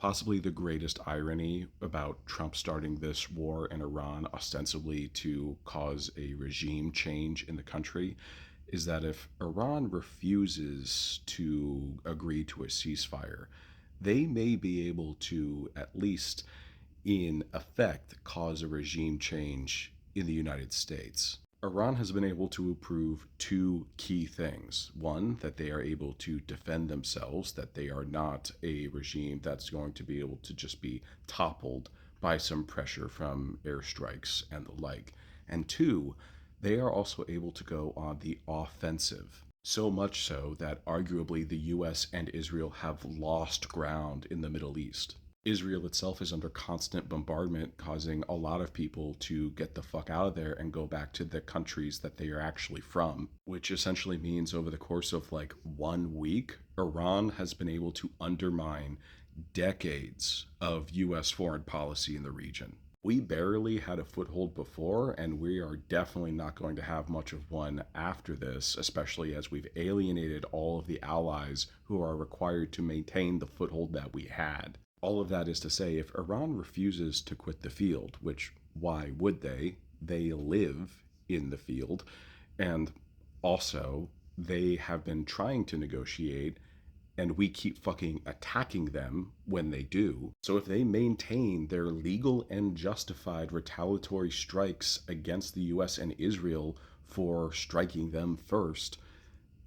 Possibly the greatest irony about Trump starting this war in Iran, ostensibly to cause a regime change in the country, is that if Iran refuses to agree to a ceasefire, they may be able to, at least in effect, cause a regime change in the United States. Iran has been able to prove two key things. One, that they are able to defend themselves, that they are not a regime that's going to be able to just be toppled by some pressure from airstrikes and the like. And two, they are also able to go on the offensive. So much so that arguably the US and Israel have lost ground in the Middle East. Israel itself is under constant bombardment, causing a lot of people to get the fuck out of there and go back to the countries that they are actually from, which essentially means over the course of like 1 week, Iran has been able to undermine decades of US foreign policy in the region. We barely had a foothold before, and we are definitely not going to have much of one after this, especially as we've alienated all of the allies who are required to maintain the foothold that we had. All of that is to say, if Iran refuses to quit the field, which why would they? They live in the field. And also, they have been trying to negotiate, and we keep fucking attacking them when they do. So if they maintain their legal and justified retaliatory strikes against the US and Israel for striking them first,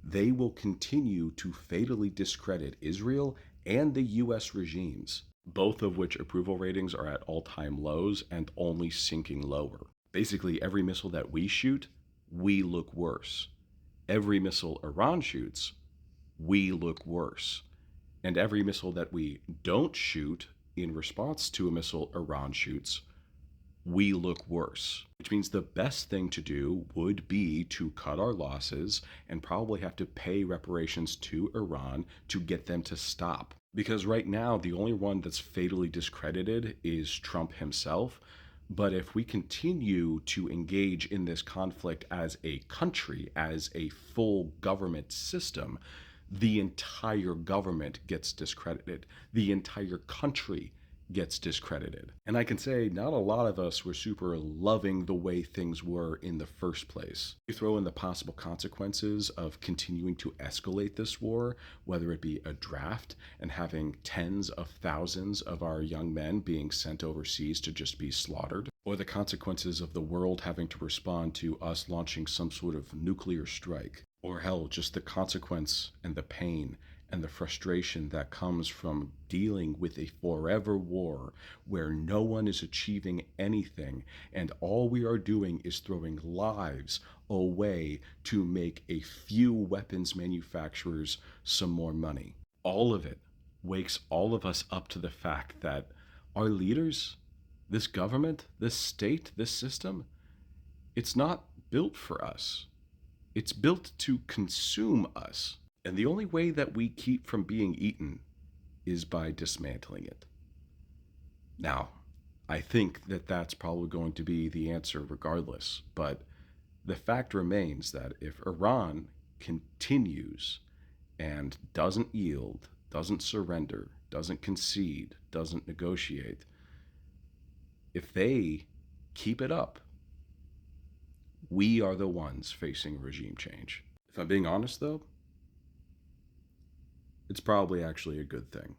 they will continue to fatally discredit Israel and the US regimes, both of which approval ratings are at all-time lows and only sinking lower. Basically, every missile that we shoot, we look worse. Every missile Iran shoots, we look worse. And every missile that we don't shoot in response to a missile Iran shoots, we look worse. Which means the best thing to do would be to cut our losses and probably have to pay reparations to Iran to get them to stop. Because right now, the only one that's fatally discredited is Trump himself. But if we continue to engage in this conflict as a country, as a full government system, the entire government gets discredited. The entire country gets discredited. And I can say not a lot of us were super loving the way things were in the first place. You throw in the possible consequences of continuing to escalate this war, whether it be a draft and having tens of thousands of our young men being sent overseas to just be slaughtered, or the consequences of the world having to respond to us launching some sort of nuclear strike, or hell, just the consequence and the pain and the frustration that comes from dealing with a forever war where no one is achieving anything and all we are doing is throwing lives away to make a few weapons manufacturers some more money. All of it wakes all of us up to the fact that our leaders, this government, this state, this system, it's not built for us. It's built to consume us. And the only way that we keep from being eaten is by dismantling it. Now, I think that that's probably going to be the answer regardless, but the fact remains that if Iran continues and doesn't yield, doesn't surrender, doesn't concede, doesn't negotiate, if they keep it up, we are the ones facing regime change. If I'm being honest though, it's probably actually a good thing.